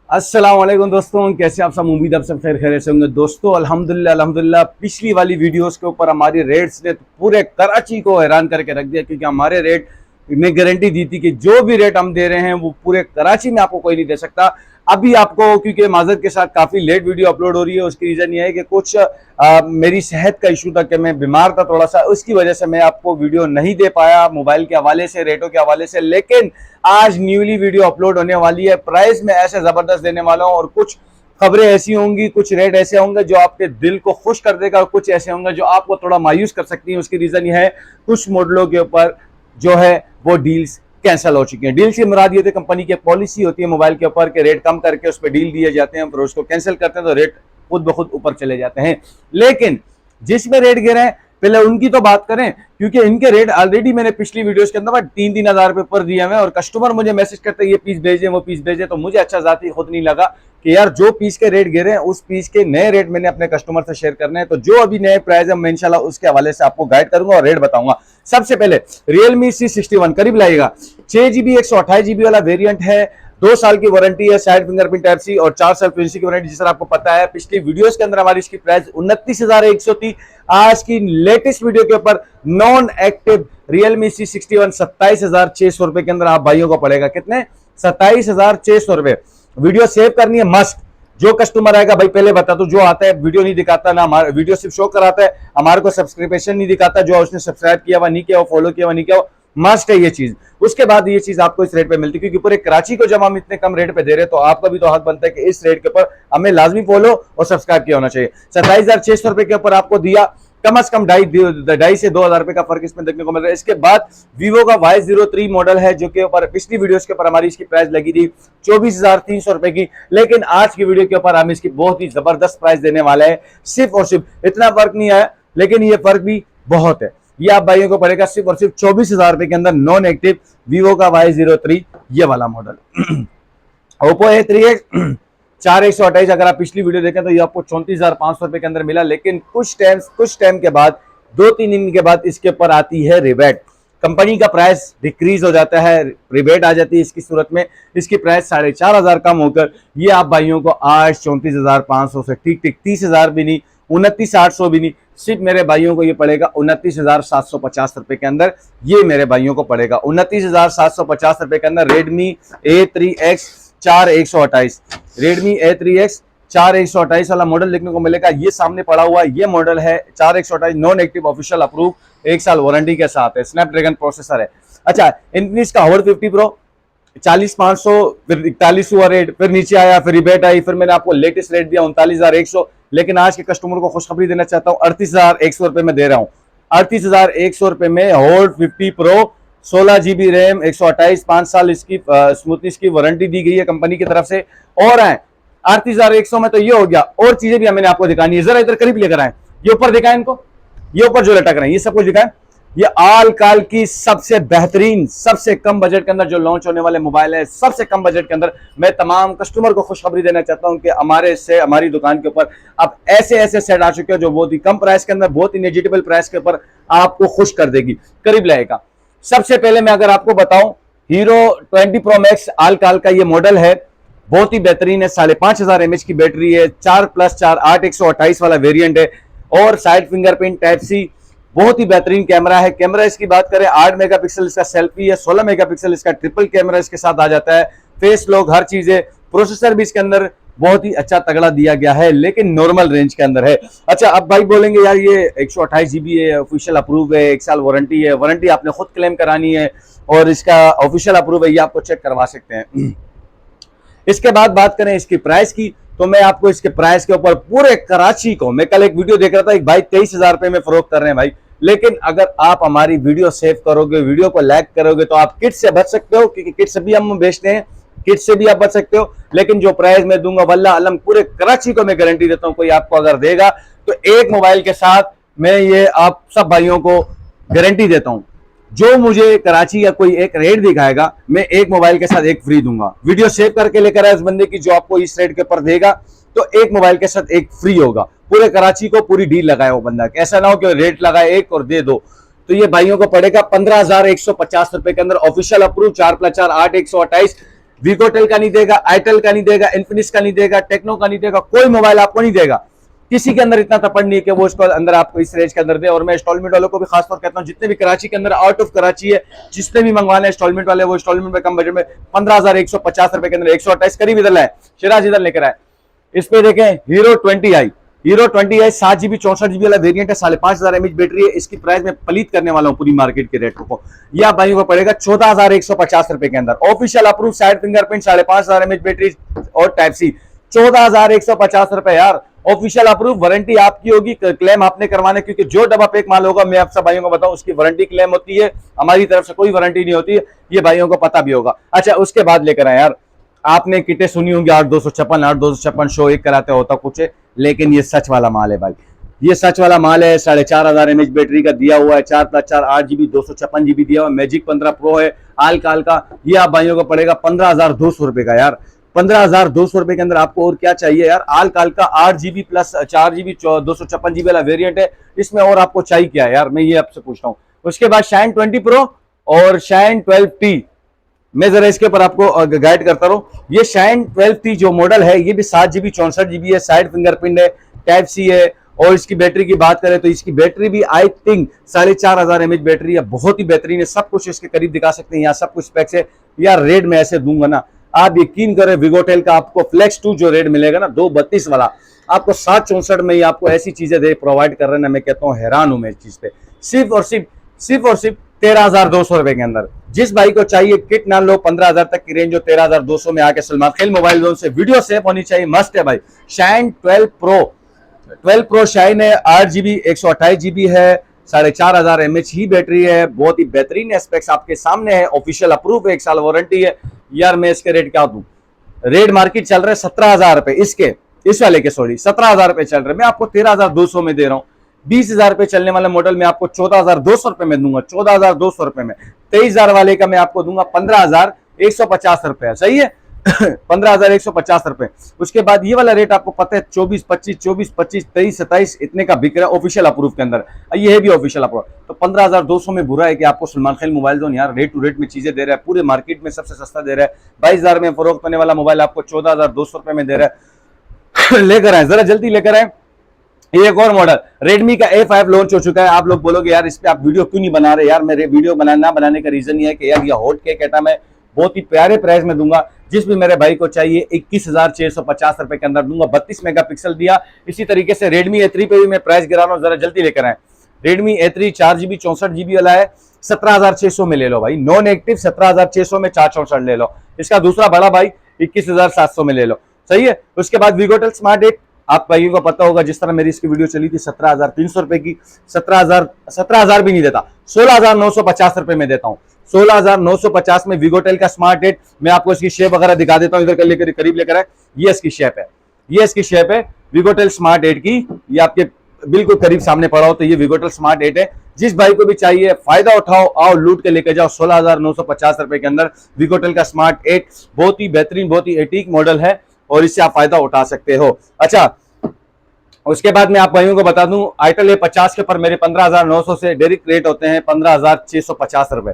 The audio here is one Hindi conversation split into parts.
अस्सलाम वालेकुम दोस्तों, कैसे आप सब। उम्मीद आप सब खैर खैरियत से होंगे। दोस्तों अल्हम्दुलिल्लाह पिछली वाली वीडियोस के ऊपर हमारी रेट्स ने पूरे कराची को हैरान करके रख दिया, क्योंकि हमारे रेट में गारंटी दी थी कि जो भी रेट हम दे रहे हैं वो पूरे कराची में आपको कोई नहीं दे सकता। अभी आपको, क्योंकि माजरत के साथ काफ़ी लेट वीडियो अपलोड हो रही है, उसकी रीज़न ये है कि कुछ मेरी सेहत का इशू था कि मैं बीमार था थोड़ा सा, उसकी वजह से मैं आपको वीडियो नहीं दे पाया मोबाइल के हवाले से, रेटों के हवाले से। लेकिन आज न्यूली वीडियो अपलोड होने वाली है, प्राइस में ऐसे ज़बरदस्त देने वाला हूँ, और कुछ खबरें ऐसी होंगी, कुछ रेट ऐसे होंगे जो आपके दिल को खुश कर देगा, और कुछ ऐसे होंगे जो आपको थोड़ा मायूस कर सकती हैं। उसकी रीज़न यह है, कुछ मॉडलों के ऊपर जो है वो डील्स कैंसिल हो चुकी हैं। डील से मुराद ये होती है, कंपनी की पॉलिसी होती है मोबाइल के ऊपर के रेट कम करके उस पर डील दिए जाते हैं, फिर उसको कैंसिल करते हैं तो रेट खुद ब खुद ऊपर चले जाते हैं। लेकिन जिसमें रेट गिरे हैं पहले उनकी तो बात करें, क्योंकि इनके रेट ऑलरेडी मैंने पिछली वीडियोस के अंदर 3-3 हज़ार रुपए पर दिए हुए, और कस्टमर मुझे मैसेज करते हैं ये पीस भेजें वो पीस भेजें, तो मुझे अच्छा जाती खुद नहीं लगा कि यार जो पीस के रेट गिरे हैं उस पीस के नए रेट मैंने अपने कस्टमर से शेयर करने हैं। तो जो अभी नए प्राइस है मैं इंशाल्लाह उसके हवाले से आपको गाइड करूंगा और रेट बताऊंगा। सबसे पहले Realme C61 करीब लाएगा, 6GB 128GB वाला वेरिएंट है, 2 साल की वारंटी है, साइड फिंगरप्रिंट टाइप सी और 4 साल प्रिंसी की वारंटी। जिस तरह आपको पता है पिछली वीडियोस के अंदर हमारी इसकी प्राइस 29,100 थी। आज की लेटेस्ट वीडियो के ऊपर नॉन एक्टिव Realme C61 27,600 रुपए के अंदर आप भाइयों को पड़ेगा। कितने? 27,600 रुपए। वीडियो सेव करनी है मस्ट। जो कस्टमर आएगा भाई पहले बता दो, जो आता है वीडियो नहीं दिखाता ना, हमारा वीडियो सिर्फ शो कराता है, हमारे को सब्सक्रिप्शन नहीं दिखाता, जो उसने सब्सक्राइब किया हुआ नहीं किया, फॉलो किया हुआ नहीं किया, मस्ट है ये चीज। उसके बाद ये चीज आपको इस रेट पे मिलती है, क्योंकि पूरे कराची को जब हम इतने कम रेट पे दे रहे हैं तो आपका भी तो हक बनता है कि इस रेट के ऊपर हमें लाजमी फॉलो और सब्सक्राइब किया होना चाहिए। 27,600 रुपए के ऊपर आपको दिया, कम से कम 2,500 से 2,000 रुपए का फर्क इसमें देखने को मिल रहा है। इसके बाद वीवो का Y03 मॉडल है, जो के ऊपर पिछली वीडियोस के ऊपर हमारी इसकी प्राइस लगी थी 24,300 रुपए की, लेकिन आज की वीडियो के ऊपर हम इसकी बहुत ही जबरदस्त प्राइस देने वाले हैं। सिर्फ और सिर्फ इतना फर्क नहीं आया, लेकिन ये फर्क भी बहुत है। ये आप भाइयों को पड़ेगा सिर्फ और सिर्फ 24,000 रुपए के अंदर नॉन एक्टिव वीवो का Y03 ये वाला मॉडल। ओप्पो A3X 4,128, अगर आप पिछली वीडियो देखें तो ये आपको 34,500 रुपए के अंदर मिला, लेकिन कुछ टाइम के बाद 2-3 दिन के बाद इसके ऊपर आती है रिबेट। कंपनी का प्राइस डिक्रीज हो जाता है, रिबेट आ जाती है, इसकी सूरत में इसकी प्राइस 4,500 कम होकर ये आप भाइयों को आज 34,500 से ठीक 30,000 भी नहीं, 29,800 भी नहीं, सिर्फ मेरे भाइयों को ये पड़ेगा 29,750 रुपए के अंदर। ये मेरे भाइयों को पड़ेगा 29,750 रुपए के अंदर Redmi A3X 4,128, Redmi A3X 4,128 वाला मॉडल देखने को मिलेगा। ये सामने पड़ा हुआ ये मॉडल है 4,128 नॉन एक्टिव ऑफिशियल अप्रूव, 1 साल वारंटी के साथ है, स्नैपड्रैगन प्रोसेसर है। अच्छा, इनफिनिक्स का हॉट 50 प्रो 40,500, फिर 41 हुआ रेट, फिर नीचे आया, फिर रिबेट आई, फिर मैंने आपको लेटेस्ट रेट दिया 39,100, लेकिन आज के कस्टमर को खुशखबरी देना चाहता हूँ, 38,100 रुपए में दे रहा हूँ। 38,100 रुपए में हॉट 50 प्रो 16GB रैम 128, 5 साल इसकी स्मूथनेस की वारंटी दी गई है कंपनी की तरफ से। और है 38,100 में तो ये हो गया, और चीजें भी मैंने आपको दिखानी है, जरा इधर करीब लेकर आए, ये ऊपर दिखाएं इनको, ये ऊपर जो लटक रहे हैं ये सब कुछ दिखाएं। ये आल काल की सबसे बेहतरीन, सबसे कम बजट के अंदर जो लॉन्च होने वाले मोबाइल है, सबसे कम बजट के अंदर मैं तमाम कस्टमर को खुशखबरी देना चाहता हूं कि हमारी दुकान के ऊपर अब ऐसे ऐसे सेट आ चुके हैं जो बहुत ही कम प्राइस के अंदर, बहुत ही नेजिटेबल प्राइस के ऊपर आपको खुश कर देगी, करीब लाएगा। सबसे पहले मैं अगर आपको बताऊं, हीरो 20 Pro Max आल काल का ये मॉडल है, बहुत ही बेहतरीन है, 5,500 mAh की बैटरी है, 4+4 8,128 वाला वेरिएंट है, और साइड फिंगरप्रिंट टाइप सी, बहुत ही बेहतरीन कैमरा है। कैमरा इसकी बात करें 8 मेगापिक्सल इसका सेल्फी है, 16 मेगापिक्सल इसका ट्रिपल कैमरा इसके साथ आ जाता है, फेस लॉक हर चीज है। प्रोसेसर भी इसके अंदर बहुत ही अच्छा तगड़ा दिया गया है, लेकिन नॉर्मल रेंज के अंदर है। अच्छा, अब भाई बोलेंगे यार ये 128GB है, ऑफिशियल अप्रूव है, 1 साल वारंटी है, वारंटी आपने खुद क्लेम करानी है, और इसका ऑफिशियल अप्रूव है, ये आपको चेक करवा सकते हैं। इसके बाद बात करें इसकी प्राइस की, तो मैं आपको इसके प्राइस के ऊपर पूरे कराची को, मैं कल एक वीडियो देख रहा था, एक भाई 23,000 रुपए में फरोख्त कर रहे हैं भाई, लेकिन अगर आप हमारी वीडियो सेव करोगे, वीडियो को लाइक करोगे, तो आप किट से बच सकते हो, क्योंकि किट से भी हम बेचते हैं, किट से भी आप बच सकते हो। लेकिन जो प्राइस मैं दूंगा वल्लाह अलम पूरे कराची को मैं गारंटी देता हूं, कोई आपको अगर देगा तो एक मोबाइल के साथ मैं ये आप सब भाइयों को गारंटी देता हूं, जो मुझे कराची का कोई एक रेट दिखाएगा मैं एक मोबाइल के साथ एक फ्री दूंगा। वीडियो सेव करके लेकर आए उस बंदे की जो आपको इस रेट के ऊपर देगा, तो एक मोबाइल के साथ एक फ्री होगा। पूरे कराची को पूरी डील लगाया वो बंदा, ऐसा ना हो कि रेट लगाए एक और दे दो। तो ये भाइयों को पड़ेगा 15,150 रुपए के अंदर, ऑफिशियल अप्रूव 4+4 8,128 वीगोटेल का नहीं देगा, आईटेल का नहीं देगा, इन्फिनिक्स का नहीं देगा, टेक्नो का नहीं देगा, कोई मोबाइल आपको नहीं देगा। किसी के अंदर इतना तपड़ नहीं है कि वो इसको अंदर आपको इस रेंज के अंदर दे। और मैं इंस्टॉलमेंट वालों को भी खासतौर कहता हूं, जितने भी कराची के अंदर आउट ऑफ कराची है, जिसने भी मंगवाने इंस्टॉलमेंट वाले, वो इंस्टॉलमेंट में कम बजट में 15,150 के अंदर 128 करीब इधर लाए, शिराज इधर लेकर आए। इस पे देखें hero 20i, hero 20i 7GB 64GB वाला वेरिएंट है, 5,500 mAh बैटरी है। इसकी प्राइस में पलीत करने वाला हूं पूरी मार्केट के रेट को। यह आप भाइयों को पड़ेगा 14,150 रुपए के अंदर। Official approve side fingerprint 5,500 mAh battery और टाइप सी 14,150 रुपए यार। ऑफिशियल अप्रूव, वारंटी आपकी होगी, क्लेम आपने करवाना, क्योंकि जो डब्बा पैक माल होगा मैं आप सब भाइयों को बताऊं उसकी वारंटी क्लेम होती है, हमारी तरफ से कोई वारंटी नहीं होती है, ये भाइयों को पता भी होगा। अच्छा, उसके बाद लेकर आए यार, आपने किटे सुनी होंगी 8,256 8,256 शो एक कराते होता कुछ है, लेकिन ये सच वाला माल है भाई, ये सच वाला माल है। 4,500 mAh बैटरी का दिया हुआ है, 4+4 8GB 256GB दिया हुआ है, मैजिक 15 प्रो है आल काल का। ये आप भाइयों को पड़ेगा 15,200 रुपए का यार। 15,200 रुपए के अंदर आपको और क्या चाहिए यार। आल काल का 8GB प्लस 4GB 256GB वाला वेरिएंट है, इसमें और आपको चाहिए क्या यार, मैं ये आपसे पूछता हूँ। उसके बाद शाइन 20 प्रो और शाइन 12T, मैं जरा इसके ऊपर आपको गाइड करता रहूं। ये शाइन 12T जो मॉडल है, ये भी 7GB 64GB है, साइड फिंगरप्रिंट है, टाइप सी है। और इसकी बैटरी की बात करें तो इसकी बैटरी भी आई थिंक 4,500 mAh बैटरी है, बहुत ही बेहतरीन है। सब कुछ इसके करीब दिखा सकते हैं, यहाँ सब कुछ स्पेक्स है यार। रेट में ऐसे दूंगा ना, आप यकीन करें, वीगोटेल का आपको फ्लेक्स 2 जो रेट मिलेगा ना 232 वाला, आपको 764 में ही आपको ऐसी चीजें दे प्रोवाइड कर रहे हैं ना, मैं कहता हूँ हैरान हूं मैं इस चीज पे। सिर्फ और सिर्फ 13,200 रुपए के अंदर। जिस भाई को चाहिए किट ना लो, 15,000 तक की रेंज हो, 13,200 में आके सलमान खेल मोबाइल जोन से वीडियो सेफ होनी चाहिए, मस्त है भाई। शाइन 12 प्रो शाइन है, 8GB 128GB है, 4,500 mAh ही बैटरी है, बहुत ही बेहतरीन एस्पेक्ट्स आपके सामने है, ऑफिशियल अप्रूव है, 1 साल वारंटी है यार। मैं इसके रेट क्या दूं, रेट मार्केट चल रहा है 17,000 रुपए, इसके इस वाले के सॉरी 17,000 रुपए चल रहे हैं, मैं आपको 13,200 में दे रहा हूं। 20,000 रुपए चलने वाले मॉडल में आपको 14,200 रुपए में दूंगा, 14,200 रुपए में। 23,000 वाले का मैं आपको दूंगा 15,150 रुपए, सही है 15,150 रुपए। उसके बाद ये वाला रेट आपको पता है 24, 25, 23, 27 इतने का बिक रहा है ऑफिशियल अप्रूव के अंदर, ये है भी ऑफिशियल अप्रूव। तो 15,200 में बुरा है कि आपको सलमान खेल मोबाइल जोन यार रेट टू रेट में चीजें दे रहा है, पूरे मार्केट में सबसे सस्ता दे रहा है। 22,000 में फरोख्त होने वाला मोबाइल आपको 14,200 रुपए में दे रहा है। लेकर आए, जरा जल्दी लेकर आए। एक और मॉडल रेडमी का A5 लॉन्च हो चुका है। आप लोग बोलोगे यार इस पे आप वीडियो क्यों नहीं बना रहे यार, मेरे वीडियो बनाने का रीजन ये है कि यार ये हॉट केक आइटम है, बहुत ही प्यारे प्राइस में दूंगा। जिस भी मेरे भाई को चाहिए 21,650 रुपए के अंदर दूंगा। 32 मेगापिक्सल दिया। इसी तरीके से Redmi A3 पे भी मैं प्राइस गिरा रहा हूं, जरा जल्दी लेकर आए। Redmi A3 4GB 64GB वाला है, 17,600 में ले लो भाई, नॉन एक्टिव 17,600 में 464 ले लो। इसका दूसरा बड़ा भाई 21,700 में ले लो, सही है। उसके बाद Vigotel Smart 8, आप भाइयों को पता होगा जिस तरह मेरी इसकी वीडियो चली थी 17,300 रुपए की, 17,000 भी नहीं देता, 16,950 रुपए में देता हूं। 16,950 में Vigotel का स्मार्ट 8, मैं आपको इसकी शेप वगैरह दिखा देता हूं, इधर लेकर करीब लेकर आए। ये इसकी शेप है, ये इसकी शेप है Vigotel Smart 8 की, ये आपके बिल्कुल करीब सामने पड़ा हो तो ये Vigotel Smart 8 है। जिस भाई को भी चाहिए फायदा उठाओ, आओ लूट के लेकर जाओ। 16,950 रुपए के अंदर Vigotel का Smart 8, बहुत ही बेहतरीन, बहुत ही एटीक मॉडल है और इससे आप फायदा उठा सकते हो। अच्छा, उसके बाद मैं आप भाइयों को बता दूं आईटेल A50 के पर मेरे 15,900 से डायरेक्ट रेट होते हैं 15,650 रुपए।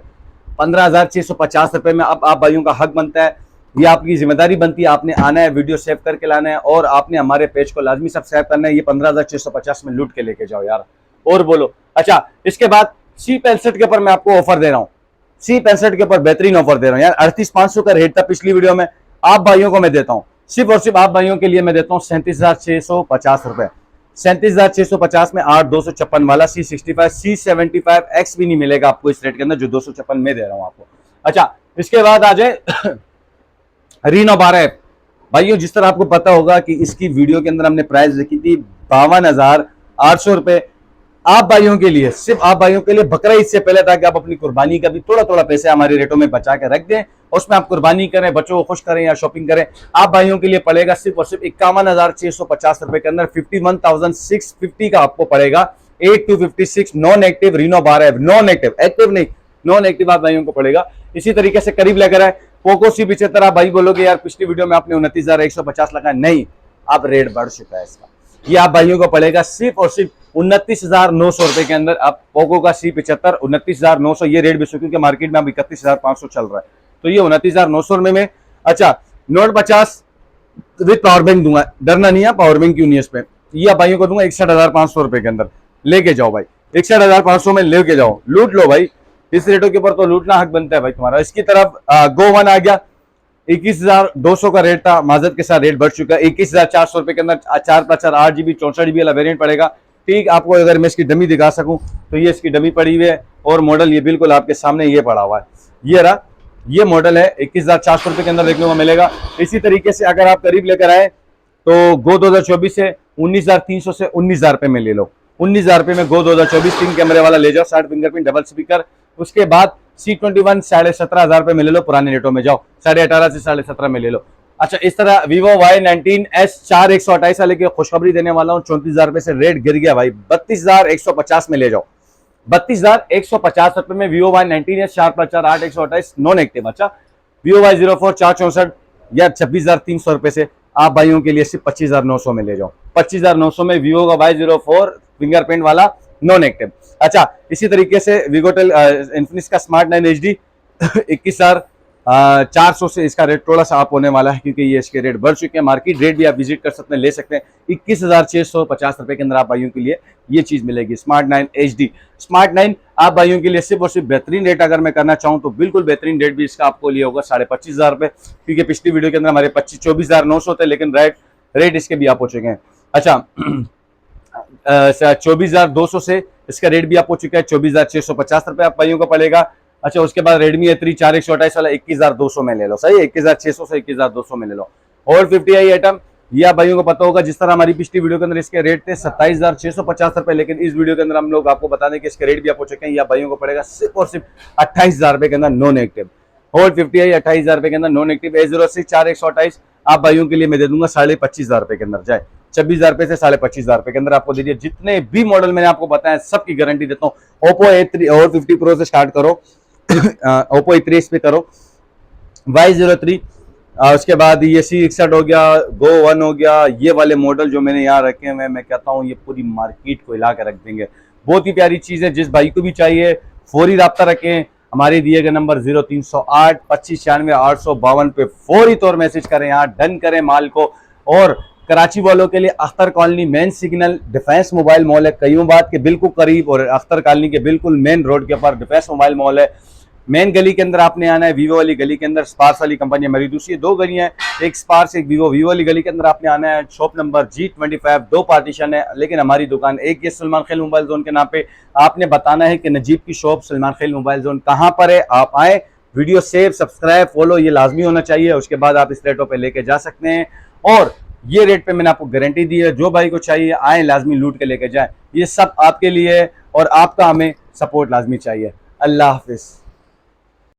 15,650 रुपए में अब आप भाइयों का हक बनता है, ये आपकी जिम्मेदारी बनती है, आपने आना है, वीडियो सेव करके लाना है और आपने हमारे पेज को लाजमी सब्सक्राइब करना है। ये 15,650 में लूट के लेके जाओ यार, और बोलो। अच्छा, इसके बाद C65 के ऊपर मैं आपको ऑफर दे रहा हूँ, C65 के ऊपर बेहतरीन ऑफर दे रहा हूँ यार। 38,500 का रेट था पिछली वीडियो में, आप भाइयों को मैं देता हूँ, सिर्फ और सिर्फ आप भाइयों के लिए मैं देता हूँ 37,650 रुपए। 37,650 में 8,256 वाला C65 C75X भी नहीं मिलेगा आपको इस रेट के अंदर जो 256 में दे रहा हूं आपको। अच्छा, इसके बाद आ जाए Reno 12 भाइयों, जिस तरह आपको पता होगा कि इसकी वीडियो के अंदर हमने प्राइस लिखी थी 52,800 रुपए। आप भाइयों के लिए, सिर्फ आप भाइयों के लिए बकरा ईद से पहले, ताकि आप अपनी कुर्बानी का भी थोड़ा थोड़ा पैसे हमारे रेटों में बचा के रख दें, उसमें आप कुर्बानी करें, बच्चों को खुश करें या शॉपिंग करें। आप भाइयों के लिए पड़ेगा सिर्फ और सिर्फ 51,650 रुपए के अंदर 51,650 का आपको पड़ेगा। 8256 non active Reno 12, non active, active नहीं, नॉन एक्टिव आप भाइयों को पड़ेगा। इसी तरीके से करीब लेकर आए पोको C75। आप भाई बोलोगे यार पिछली वीडियो में आपने 29,150 लगाया, नहीं, अब रेट बढ़ चुका है इसका। ये आप भाइयों को पड़ेगा सिर्फ और सिर्फ 29,900 रुपए के अंदर। आप पोको का C75 29,900, ये रेट भी क्योंकि मार्केट में अब 31,500 चल रहा है, तो ये 29,900 में अच्छा, नोट 50 विद पावर बैंक दूंगा, डरना नहीं है, पावर बैंक क्यों नहीं है इस पे, ये आप भाइयों को दूंगा 61,500 रुपए के अंदर। लेके जाओ भाई, 61,500 में लेके जाओ, लूट लो भाई, इस रेटों के ऊपर तो लूटना हक बनता है भाई तुम्हारा। इसकी तरफ गो वन आ गया, 21,200 का रेट था, माजत के साथ रेट बढ़ चुका है, 21,400 रुपए के अंदर 4+4 8 GB 64 GB वाला वेरियंट पड़ेगा। ठीक, आपको अगर मैं इसकी डमी दिखा सकूं तो ये इसकी डमी पड़ी हुई है और मॉडल ये बिल्कुल आपके सामने ये पड़ा हुआ है, ये रहा, ये मॉडल है, 21,400 रुपए के अंदर देखने को मिलेगा। इसी तरीके से अगर आप करीब लेकर आए तो गो 2024 से 19,300 से 19,000 रुपए में ले लो, 19,000 रुपए में गो 2024 3 कैमरे वाला ले जाओ, 60 फिंगरप्रिंट डबल स्पीकर। उसके बाद C21 17,500 रुपए में ले लो, पुराने रेटों में जाओ 18,500 से 17,500 में ले लो। अच्छा, इस तरह Vivo Y19s 4 128 वाले की खुशखबरी देने वाला हूँ, 34,000 रुपए से रेट गिर गया भाई, 32,150 में ले जाओ, 32,150 रुपए में Vivo Y19s 4+4 8 128 नॉन एक्टिव। अच्छा, Vivo Y04 464 या 26,300 रुपए से आप भाइयों के लिए सिर्फ 25,900 में ले जाओ, 25,900 में Vivo का Y04 फिंगरप्रिंट वाला नॉन एक्टिव। अच्छा, इसी तरीके से विगोटेल इन्फिनिक्स का स्मार्ट 9 HD 21,400 से इसका रेट थोड़ा सा अप होने वाला है, क्योंकि ये इसके रेट बढ़ चुके हैं। मार्केट रेट भी आप विजिट कर सकते हैं, ले सकते हैं, 21,650 रुपए के अंदर आप भाइयों के लिए ये चीज मिलेगी, स्मार्ट 9 HD। स्मार्ट 9 आप भाइयों के लिए सिर्फ और सिर्फ बेहतरीन रेट अगर मैं करना चाहूँ तो बिल्कुल बेहतरीन रेट भी इसका आपको लिया होगा 25,500 रुपए, क्योंकि पिछली वीडियो के अंदर हमारे 24,900 थे, लेकिन रेट इसके भी आप हो चुके हैं। अच्छा, 24,200 से इसका रेट भी आप हो चुका है, 24,650 रुपए आप भाइयों को पड़ेगा। अच्छा, उसके बाद Redmi A3 4 128 वाला 21,200 में ले लो, सही है, 21,600 से 21,200 में ले लो। और 50i आइटम ये आप भाइयों को पता होगा, जिस तरह हमारी पिछली वीडियो के अंदर इसके रेट थे 27,650 रुपए, लेकिन इस वीडियो के अंदर हम लोग आपको बता दें कि इसके रेट भी आप हो चुके हैं, या भाइयों को पड़ेगा सिर्फ और सिर्फ 28,000 रुपए के अंदर नॉन एक्टिव। और 50i 28,000 रुपए के अंदर नॉन एक्टिव। A06 4 128 आप भाइयों के लिए मैं दे दूंगा 25,500 रुपए के अंदर, जाए 26,000 रुपए से 25,500 रुपए के अंदर आपको दे दिए। जितने भी मॉडल मैंने आपको बताया सबकी गारंटी देता हूँ। Oppo A3 और 50 Pro से स्टार्ट करो, Oppo A3 पे करो, Y03, उसके बाद ये C61 हो गया, Go 1 हो गया, ये वाले मॉडल जो मैंने यहाँ रखे हैं, मैं कहता हूँ ये पूरी मार्केट को हिला के रख देंगे। बहुत ही प्यारी चीज़ है, जिस भाई को भी चाहिए फौरी राब्ता रखें, हमारे दिए गए नंबर 0308 25 96 852 पे फौरी तौर मैसेज करें, यहाँ डन करें माल को। और कराची वालों के लिए Akhtar colony main signal defence mobile mall है, कयूमाबाद के बिल्कुल करीब, और अख्तर कॉलोनी के बिल्कुल मेन रोड के ऊपर डिफेंस मोबाइल मॉल है। मेन गली के अंदर आपने आना है, वीवो वाली गली के अंदर, स्पार्स वाली कंपनी मेरी दूसरी 2 गलियां हैं, एक स्पार्स एक वीवो। वीवो वाली गली के अंदर आपने आना है, शॉप नंबर G25, 2 पार्टीशन है, लेकिन हमारी दुकान एक ये सलमान खेल मोबाइल जोन के नाम पे। आपने बताना है कि नजीब की शॉप सलमान खेल मोबाइल जोन कहाँ पर है, आप आए, वीडियो सेव सब्सक्राइब फॉलो ये लाजमी होना चाहिए, उसके बाद आप इस रेटों पर लेके जा सकते हैं। और ये रेट पे मैंने आपको गारंटी दी है, जो भाई को चाहिए आए, लाजमी लूट के लेके जाए, ये सब आपके लिए, और आपका हमें सपोर्ट लाजमी चाहिए। अल्लाह हाफिज।